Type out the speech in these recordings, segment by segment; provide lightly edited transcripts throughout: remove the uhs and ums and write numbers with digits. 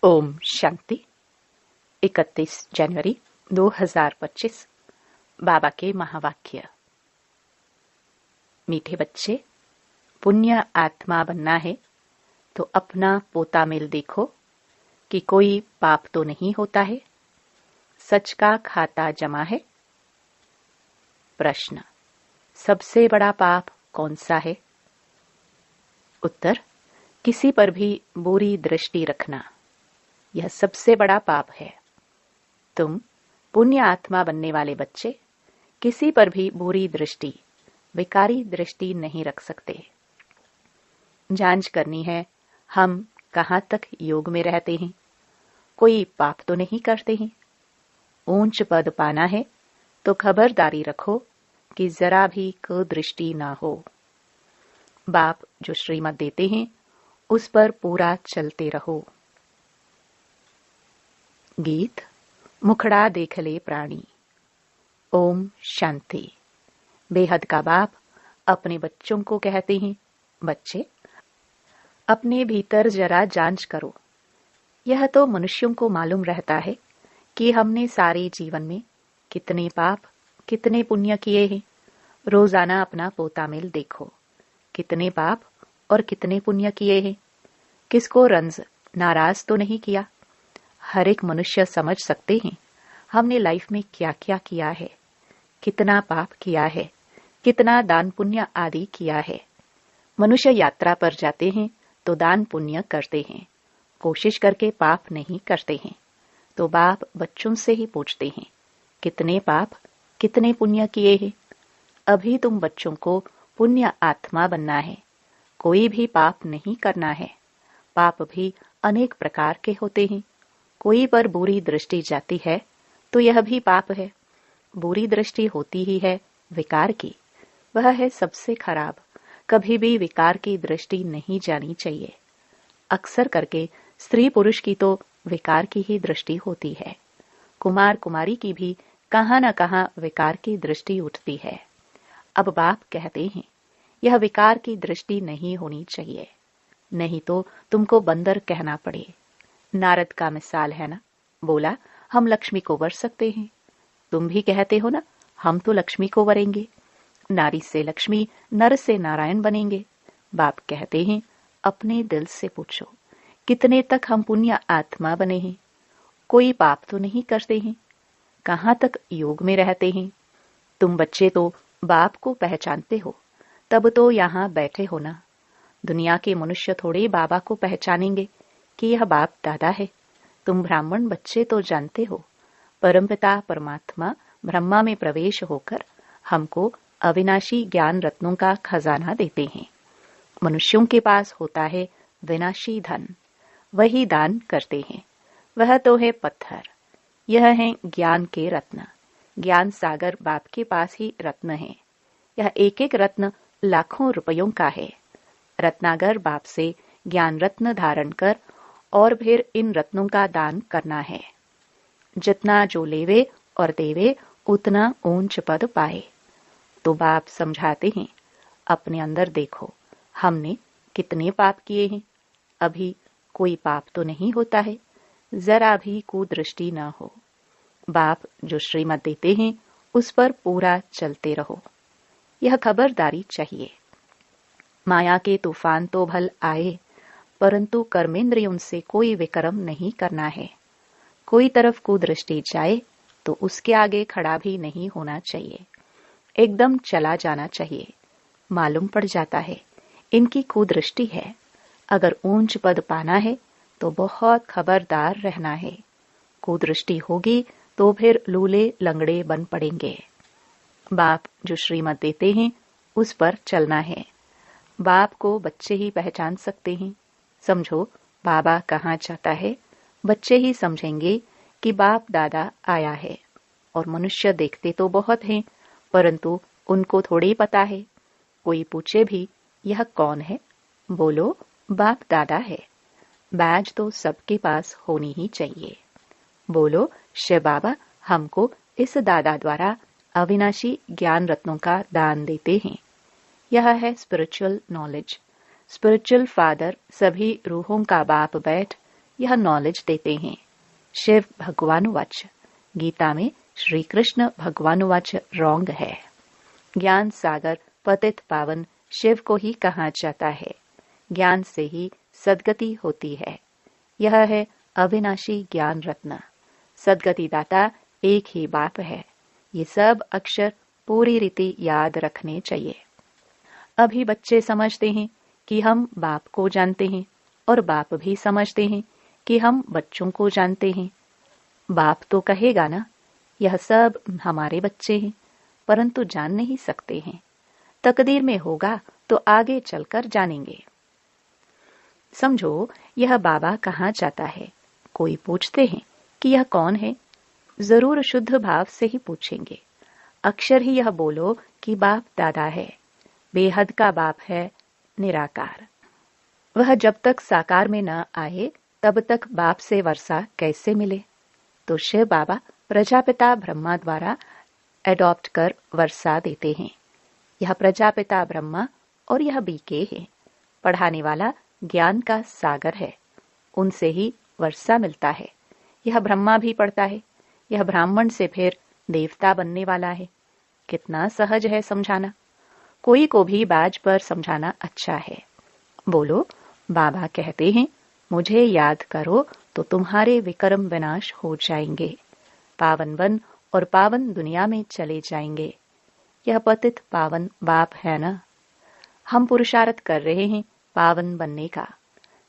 ओम शांति। 31 जनवरी 2025। बाबा के महावाक्य। मीठे बच्चे, पुण्य आत्मा बनना है तो अपना पोता मेल देखो कि कोई पाप तो नहीं होता है। सच का खाता जमा है। प्रश्न: सबसे बड़ा पाप कौन सा है? उत्तर: किसी पर भी बुरी दृष्टि रखना, यह सबसे बड़ा पाप है। तुम पुण्य आत्मा बनने वाले बच्चे किसी पर भी बुरी दृष्टि, विकारी दृष्टि नहीं रख सकते। जांच करनी है, हम कहाँ तक योग में रहते हैं, कोई पाप तो नहीं करते हैं। ऊंच पद पाना है तो खबरदारी रखो कि जरा भी कुदृष्टि ना हो। बाप जो श्रीमत देते हैं उस पर पूरा चलते रहो। गीत: मुखड़ा देख ले प्राणी। ओम शांति। बेहद का बाप अपने बच्चों को कहते हैं, बच्चे अपने भीतर जरा जांच करो। यह तो मनुष्यों को मालूम रहता है कि हमने सारे जीवन में कितने पाप कितने पुण्य किए हैं। रोजाना अपना पोता मेल देखो, कितने पाप और कितने पुण्य किए हैं। किसको रंज नाराज तो नहीं किया। हर एक मनुष्य समझ सकते हैं हमने लाइफ में क्या क्या किया है, कितना पाप किया है, कितना दान पुण्य आदि किया है। मनुष्य यात्रा पर जाते हैं तो दान पुण्य करते हैं, कोशिश करके पाप नहीं करते हैं। तो बाप बच्चों से ही पूछते हैं, कितने पाप कितने पुण्य किए हैं। अभी तुम बच्चों को पुण्य आत्मा बनना है, कोई भी पाप नहीं करना है। पाप भी अनेक प्रकार के होते हैं। कोई पर बुरी दृष्टि जाती है तो यह भी पाप है। बुरी दृष्टि होती ही है विकार की, वह है सबसे खराब। कभी भी विकार की दृष्टि नहीं जानी चाहिए। अक्सर करके स्त्री पुरुष की तो विकार की ही दृष्टि होती है। कुमार कुमारी की भी कहां न कहां विकार की दृष्टि उठती है। अब बाप कहते हैं, यह विकार की दृष्टि नहीं होनी चाहिए, नहीं तो तुमको बंदर कहना पड़े। नारद का मिसाल है ना, बोला हम लक्ष्मी को वर सकते हैं। तुम भी कहते हो ना, हम तो लक्ष्मी को वरेंगे। नारी से लक्ष्मी, नर से नारायण बनेंगे। बाप कहते हैं, अपने दिल से पूछो कितने तक हम पुण्य आत्मा बने हैं। कोई पाप तो नहीं करते हैं, कहां तक योग में रहते हैं। तुम बच्चे तो बाप को पहचानते हो, तब तो यहां बैठे हो ना। दुनिया के मनुष्य थोड़े बाबा को पहचानेंगे कि यह बाप दादा है। तुम ब्राह्मण बच्चे तो जानते हो, परमपिता परमात्मा ब्रह्मा में प्रवेश होकर हमको अविनाशी ज्ञान रत्नों का खजाना देते हैं। मनुष्यों के पास होता है विनाशी धन, वही दान करते हैं। वह तो है पत्थर, यह है ज्ञान के रत्न। ज्ञान सागर बाप के पास ही रत्न है। यह एक एक रत्न लाखों रुपयों का है। रत्नागर बाप से ज्ञान रत्न धारण कर और फिर इन रत्नों का दान करना है। जितना जो लेवे और देवे उतना ऊंच पद पाए। तो बाप समझाते हैं, अपने अंदर देखो हमने कितने पाप किए हैं। अभी कोई पाप तो नहीं होता है, जरा भी कुदृष्टि न हो। बाप जो श्रीमत देते हैं उस पर पूरा चलते रहो, यह खबरदारी चाहिए। माया के तूफान तो भल आए, परंतु कर्मेंद्रियों से कोई विक्रम नहीं करना है। कोई तरफ कुदृष्टि जाए तो उसके आगे खड़ा भी नहीं होना चाहिए, एकदम चला जाना चाहिए। मालूम पड़ जाता है इनकी कुदृष्टि है। अगर ऊंच पद पाना है तो बहुत खबरदार रहना है। कुदृष्टि होगी तो फिर लूले लंगड़े बन पड़ेंगे। बाप जो श्रीमत देते हैं उस पर चलना है। बाप को बच्चे ही पहचान सकते हैं। समझो बाबा कहाँ जाता है, बच्चे ही समझेंगे कि बाप दादा आया है। और मनुष्य देखते तो बहुत हैं, परंतु उनको थोड़ी पता है। कोई पूछे भी यह कौन है, बोलो बाप दादा है। बैज तो सबके पास होनी ही चाहिए। बोलो शिव बाबा हमको इस दादा द्वारा अविनाशी ज्ञान रत्नों का दान देते हैं। यह है स्पिरिचुअल नॉलेज। स्पिरिचुअल फादर सभी रूहों का बाप बैठ यह नॉलेज देते हैं। शिव भगवानुवाच, गीता में श्री कृष्ण भगवानुवाच रॉन्ग है। ज्ञान सागर पतित पावन शिव को ही कहा जाता है। ज्ञान से ही सद्गति होती है। यह है अविनाशी ज्ञान रत्न। सद्गति दाता एक ही बाप है। ये सब अक्षर पूरी रीति याद रखने चाहिए। अभी बच्चे समझते हैं कि हम बाप को जानते हैं और बाप भी समझते हैं कि हम बच्चों को जानते हैं। बाप तो कहेगा ना, यह सब हमारे बच्चे हैं, परंतु जान नहीं सकते हैं। तकदीर में होगा तो आगे चलकर जानेंगे। समझो, यह बाबा कहाँ जाता है। कोई पूछते हैं कि यह कौन है, जरूर शुद्ध भाव से ही पूछेंगे। अक्षर ही यह बोलो कि बाप दादा है, बेहद का बाप है, निराकार। वह जब तक साकार में न आए तब तक बाप से वर्षा कैसे मिले। तो शिव बाबा प्रजापिता ब्रह्मा द्वारा एडॉप्ट कर वर्षा देते हैं। यह प्रजापिता ब्रह्मा और यह बीके है। पढ़ाने वाला ज्ञान का सागर है, उनसे ही वर्षा मिलता है। यह ब्रह्मा भी पढ़ता है। यह ब्राह्मण से फिर देवता बनने वाला है। कितना सहज है समझाना। कोई को भी बाज पर समझाना अच्छा है। बोलो, बाबा कहते हैं मुझे याद करो तो तुम्हारे विक्रम विनाश हो जाएंगे, पावन बन और पावन दुनिया में चले जाएंगे। यह पतित पावन बाप है ना। हम पुरुषार्थ कर रहे हैं पावन बनने का।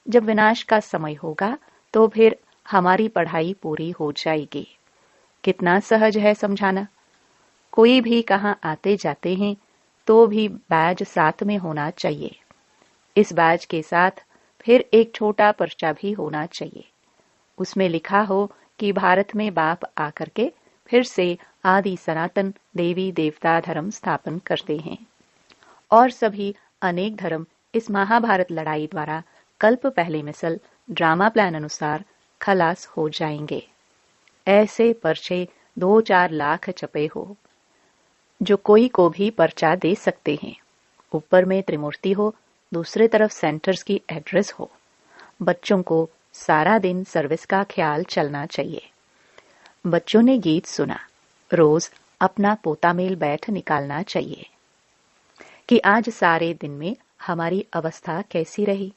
जब विनाश का समय होगा तो फिर हमारी पढ़ाई पूरी हो जाएगी। कितना सहज है समझाना। कोई भी कहाँ आते जाते हैं तो भी बैज साथ में होना चाहिए। इस बैज के साथ फिर एक छोटा पर्चा भी होना चाहिए। उसमें लिखा हो कि भारत में बाप आकर के फिर से आदि सनातन देवी देवता धर्म स्थापन करते हैं और सभी अनेक धर्म इस महाभारत लड़ाई द्वारा कल्प पहले मिसल ड्रामा प्लान अनुसार खलास हो जाएंगे। ऐसे पर्चे 2-4 लाख छपे हो जो कोई को भी पर्चा दे सकते हैं। ऊपर में त्रिमूर्ति हो, दूसरे तरफ सेंटर्स की एड्रेस हो। बच्चों को सारा दिन सर्विस का ख्याल चलना चाहिए। बच्चों ने गीत सुना, रोज अपना पोता मेल बैठ निकालना चाहिए कि आज सारे दिन में हमारी अवस्था कैसी रही।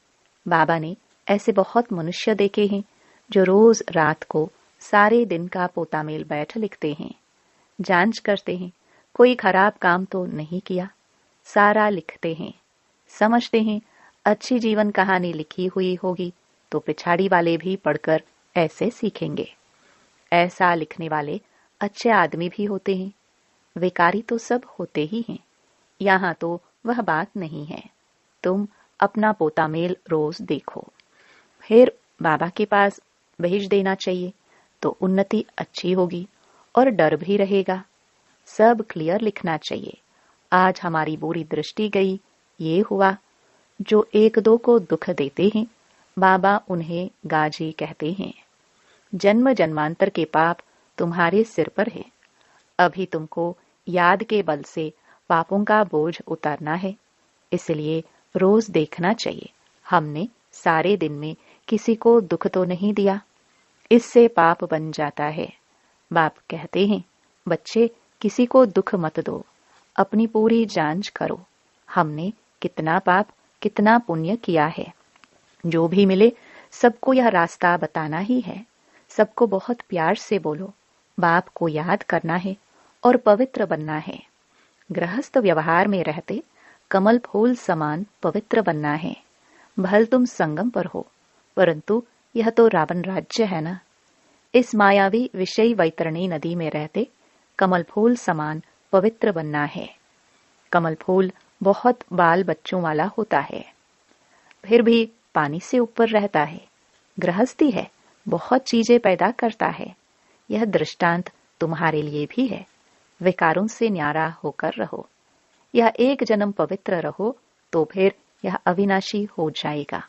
बाबा ने ऐसे बहुत मनुष्य देखे हैं जो रोज रात को सारे दिन का पोता मेल बैठ लिखते हैं, जांच करते हैं कोई खराब काम तो नहीं किया, सारा लिखते हैं। समझते हैं अच्छी जीवन कहानी लिखी हुई होगी तो पिछाड़ी वाले भी पढ़कर ऐसे सीखेंगे। ऐसा लिखने वाले अच्छे आदमी भी होते हैं। विकारी तो सब होते ही हैं। यहाँ तो वह बात नहीं है। तुम अपना पोता मेल रोज देखो, फिर बाबा के पास भेज देना चाहिए तो उन्नति अच्छी होगी और डर भी रहेगा। सब क्लियर लिखना चाहिए। आज हमारी बुरी दृष्टि गई, ये हुआ। जो एक दो को दुख देते हैं बाबा उन्हें गाजी कहते हैं। जन्म जन्मांतर के पाप तुम्हारे सिर पर है। अभी तुमको याद के बल से पापों का बोझ उतारना है। इसलिए रोज देखना चाहिए हमने सारे दिन में किसी को दुख तो नहीं दिया। इससे पाप बन जाता है। बाप कहते हैं बच्चे किसी को दुख मत दो, अपनी पूरी जांच करो हमने कितना पाप कितना पुण्य किया है। जो भी मिले सबको यह रास्ता बताना ही है। सबको बहुत प्यार से बोलो, बाप को याद करना है और पवित्र बनना है। गृहस्थ व्यवहार में रहते कमल फूल समान पवित्र बनना है। भल तुम संगम पर हो, परंतु यह तो रावण राज्य है ना। इस मायावी विषय वैतरणी नदी में रहते कमल फूल समान पवित्र बनना है। कमल फूल बहुत बाल बच्चों वाला होता है, फिर भी पानी से ऊपर रहता है। गृहस्थी है, बहुत चीजें पैदा करता है। यह दृष्टांत तुम्हारे लिए भी है। विकारों से न्यारा होकर रहो। यह एक जन्म पवित्र रहो तो फिर यह अविनाशी हो जाएगा।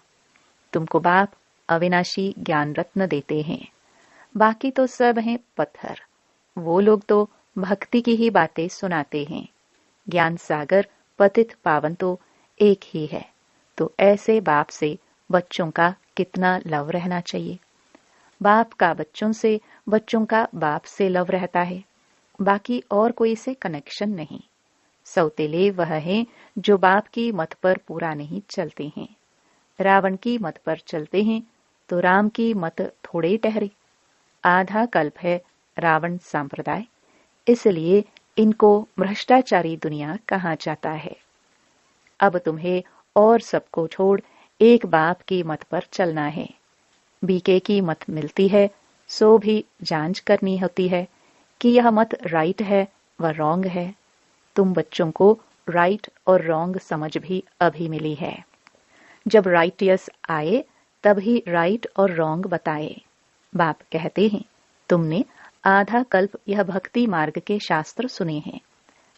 तुमको बाप अविनाशी ज्ञान रत्न देते हैं। बाकी तो सब हैं पत्थर। वो लोग तो भक्ति की ही बातें सुनाते हैं। ज्ञान सागर पतित पावन तो एक ही है। तो ऐसे बाप से बच्चों का कितना लव रहना चाहिए। बाप का बच्चों से, बच्चों का बाप से लव रहता है, बाकी और कोई से कनेक्शन नहीं। सौतेले वह हैं जो बाप की मत पर पूरा नहीं चलते हैं। रावण की मत पर चलते हैं तो राम की मत थोड़े ठहरे। आधा कल्प है रावण संप्रदाय, इसलिए इनको भ्रष्टाचारी दुनिया कहा जाता है। अब तुम्हें और सबको छोड़ एक बाप की मत पर चलना है। बीके की मत मिलती है सो भी जांच करनी होती है कि यह मत राइट है व रॉन्ग है। तुम बच्चों को राइट और रॉन्ग समझ भी अभी मिली है। जब राइटियस आए तभी राइट और रॉन्ग बताए। बाप कहते हैं, तुमने आधा कल्प यह भक्ति मार्ग के शास्त्र सुने हैं।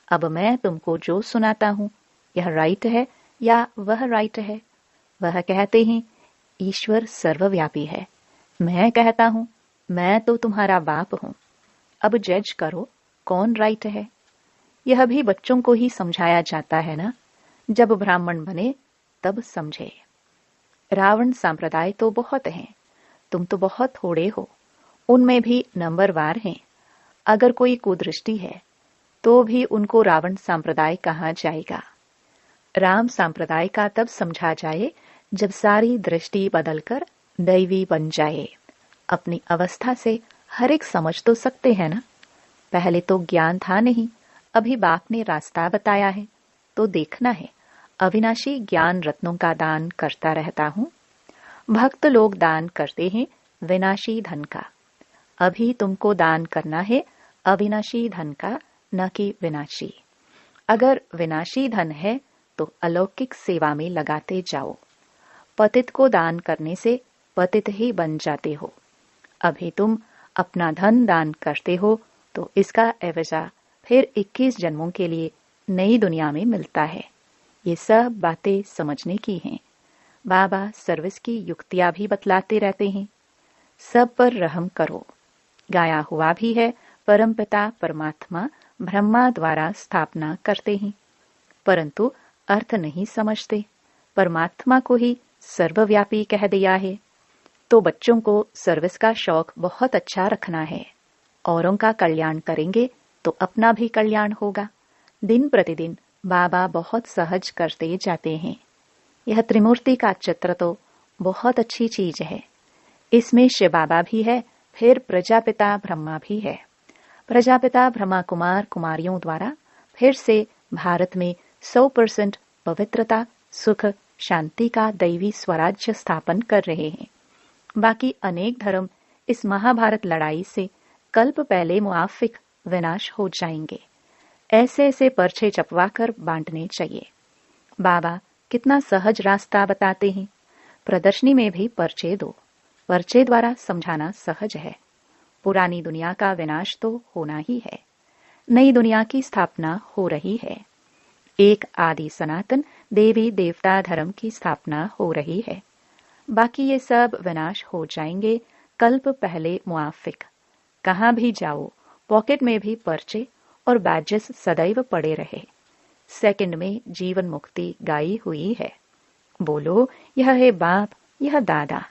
अब मैं तुमको जो सुनाता हूँ यह राइट है या वह राइट है। वह कहते हैं ईश्वर सर्वव्यापी है। मैं कहता हूँ मैं तो तुम्हारा बाप हूँ। अब जज करो कौन राइट है। यह भी बच्चों को ही समझाया जाता है ना। जब ब्राह्मण बने तब समझे। रावण संप्रदाय तो बहुत हैं, तुम तो बहुत थोड़े हो। उनमें भी नंबरवार हैं। अगर कोई कुदृष्टि है तो भी उनको रावण संप्रदाय कहा जाएगा। राम संप्रदाय का तब समझा जाए जब सारी दृष्टि बदलकर दैवी बन जाए। अपनी अवस्था से हर एक समझ तो सकते हैं ना। पहले तो ज्ञान था नहीं, अभी बाप ने रास्ता बताया है तो देखना है। अविनाशी ज्ञान रत्नों का दान करता रहता हूँ। भक्त लोग दान करते हैं विनाशी धन का। अभी तुमको दान करना है अविनाशी धन का, न कि विनाशी। अगर विनाशी धन है तो अलौकिक सेवा में लगाते जाओ। पतित को दान करने से पतित ही बन जाते हो। अभी तुम अपना धन दान करते हो तो इसका एवजा फिर 21 जन्मों के लिए नई दुनिया में मिलता है। ये सब बातें समझने की हैं। बाबा सर्विस की युक्तियां भी बतलाते रहते हैं। सब पर रहम करो। गाया हुआ भी है, परमपिता परमात्मा ब्रह्मा द्वारा स्थापना करते हैं, परंतु अर्थ नहीं समझते। परमात्मा को ही सर्वव्यापी कह दिया है। तो बच्चों को सर्विस का शौक बहुत अच्छा रखना है। औरों का कल्याण करेंगे तो अपना भी कल्याण होगा। दिन प्रतिदिन बाबा बहुत सहज करते जाते हैं। यह त्रिमूर्ति का चित्र तो बहुत अच्छी चीज है। इसमें शिव बाबा भी है, फिर प्रजापिता ब्रह्मा भी है। प्रजापिता ब्रह्मा कुमार कुमारियों द्वारा फिर से भारत में 100% पवित्रता, सुख, शांति का दैवी स्वराज्य स्थापन कर रहे हैं। बाकी अनेक धर्म इस महाभारत लड़ाई से कल्प पहले मुआफिक विनाश हो जाएंगे। ऐसे ऐसे पर्चे चपवा कर बांटने चाहिए। बाबा कितना सहज रास्ता बताते हैं। प्रदर्शनी में भी पर्चे दो। पर्चे द्वारा समझाना सहज है। पुरानी दुनिया का विनाश तो होना ही है, नई दुनिया की स्थापना हो रही है। एक आदि सनातन देवी देवता धर्म की स्थापना हो रही है। बाकी ये सब विनाश हो जाएंगे कल्प पहले मुआफिक। कहाँ भी जाओ पॉकेट में भी पर्चे और बैजेस सदैव पड़े रहे। सेकंड में जीवन मुक्ति गाई हुई है। बोलो यह है बाप, यह दादा।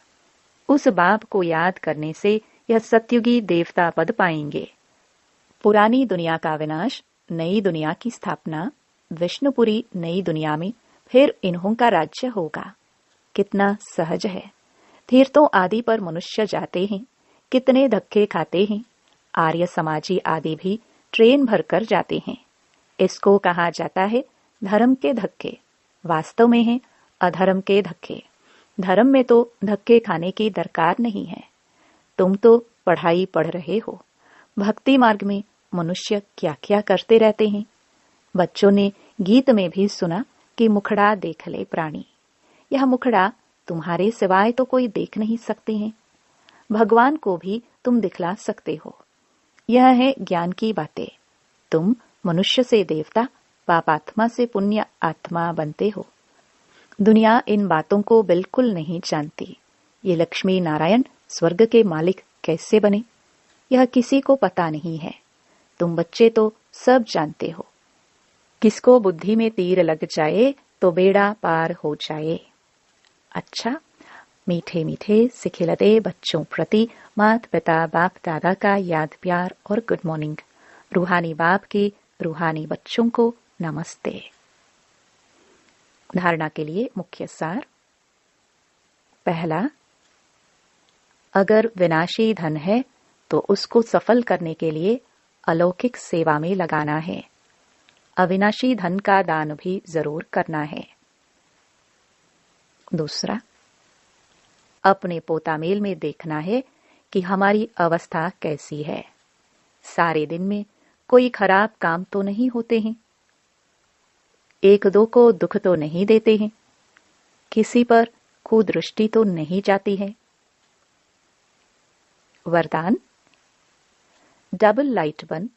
उस बाप को याद करने से यह सत्युगी देवता पद पाएंगे। पुरानी दुनिया का विनाश, नई दुनिया की स्थापना, विष्णुपुरी नई दुनिया में फिर इन्हों का राज्य होगा। कितना सहज है। तीर्थों आदि पर मनुष्य जाते हैं, कितने धक्के खाते हैं। आर्य समाजी आदि भी ट्रेन भरकर जाते हैं। इसको कहा जाता है धर्म के धक्के। वास्तव में है अधर्म के धक्के। धर्म में तो धक्के खाने की दरकार नहीं है। तुम तो पढ़ाई पढ़ रहे हो। भक्ति मार्ग में मनुष्य क्या क्या करते रहते हैं। बच्चों ने गीत में भी सुना कि मुखड़ा देख ले प्राणी। यह मुखड़ा तुम्हारे सिवाय तो कोई देख नहीं सकते हैं। भगवान को भी तुम दिखला सकते हो। यह है ज्ञान की बातें। तुम मनुष्य से देवता, पापात्मा से पुण्य आत्मा बनते हो। दुनिया इन बातों को बिल्कुल नहीं जानती। ये लक्ष्मी नारायण स्वर्ग के मालिक कैसे बने, यह किसी को पता नहीं है। तुम बच्चे तो सब जानते हो। किसको बुद्धि में तीर लग जाए तो बेड़ा पार हो जाए। अच्छा, मीठे मीठे सिखिलते बच्चों प्रति माता पिता बाप दादा का याद प्यार और गुड मॉर्निंग। रूहानी बाप के रूहानी बच्चों को नमस्ते। धारणा के लिए मुख्य सार। पहला, अगर विनाशी धन है तो उसको सफल करने के लिए अलौकिक सेवा में लगाना है। अविनाशी धन का दान भी जरूर करना है। दूसरा, अपने पोतामेल में देखना है कि हमारी अवस्था कैसी है। सारे दिन में कोई खराब काम तो नहीं होते हैं, एक दो को दुख तो नहीं देते हैं, किसी पर कुदृष्टि तो नहीं जाती है। वरदान, डबल लाइट बन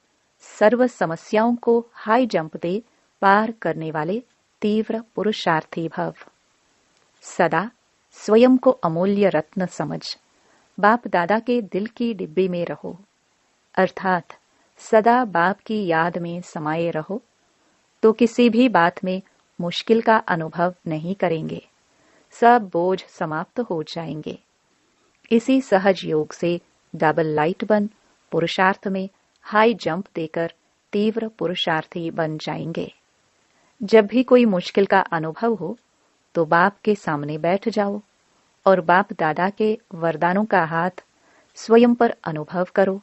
सर्व समस्याओं को हाई जंप दे पार करने वाले तीव्र पुरुषार्थी भव। सदा स्वयं को अमूल्य रत्न समझ बाप दादा के दिल की डिब्बी में रहो, अर्थात सदा बाप की याद में समाये रहो, तो किसी भी बात में मुश्किल का अनुभव नहीं करेंगे। सब बोझ समाप्त हो जाएंगे। इसी सहज योग से डबल लाइट बन पुरुषार्थ में हाई जंप देकर तीव्र पुरुषार्थी बन जाएंगे। जब भी कोई मुश्किल का अनुभव हो तो बाप के सामने बैठ जाओ और बाप दादा के वरदानों का हाथ स्वयं पर अनुभव करो।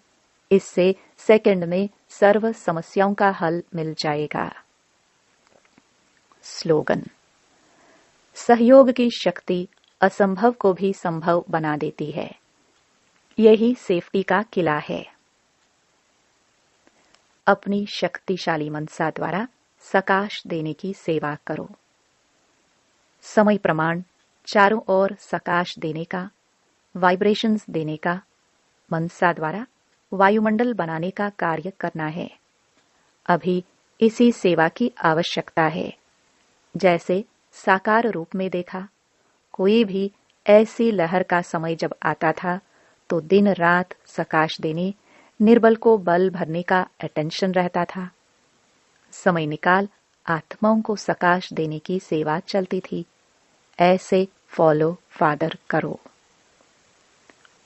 इससे सेकंड में सर्व समस्याओं का हल मिल जाएगा। स्लोगन, सहयोग की शक्ति असंभव को भी संभव बना देती है। यही सेफ्टी का किला है। अपनी शक्तिशाली मनसा द्वारा सकाश देने की सेवा करो। समय प्रमाण चारों ओर सकाश देने का, वाइब्रेशंस देने का, मनसा द्वारा वायुमंडल बनाने का कार्य करना है। अभी इसी सेवा की आवश्यकता है। जैसे साकार रूप में देखा, कोई भी ऐसी लहर का समय जब आता था तो दिन रात सकाश देने, निर्बल को बल भरने का अटेंशन रहता था। समय निकाल आत्माओं को सकाश देने की सेवा चलती थी। ऐसे फॉलो फादर करो।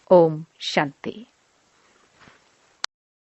ओम शांति।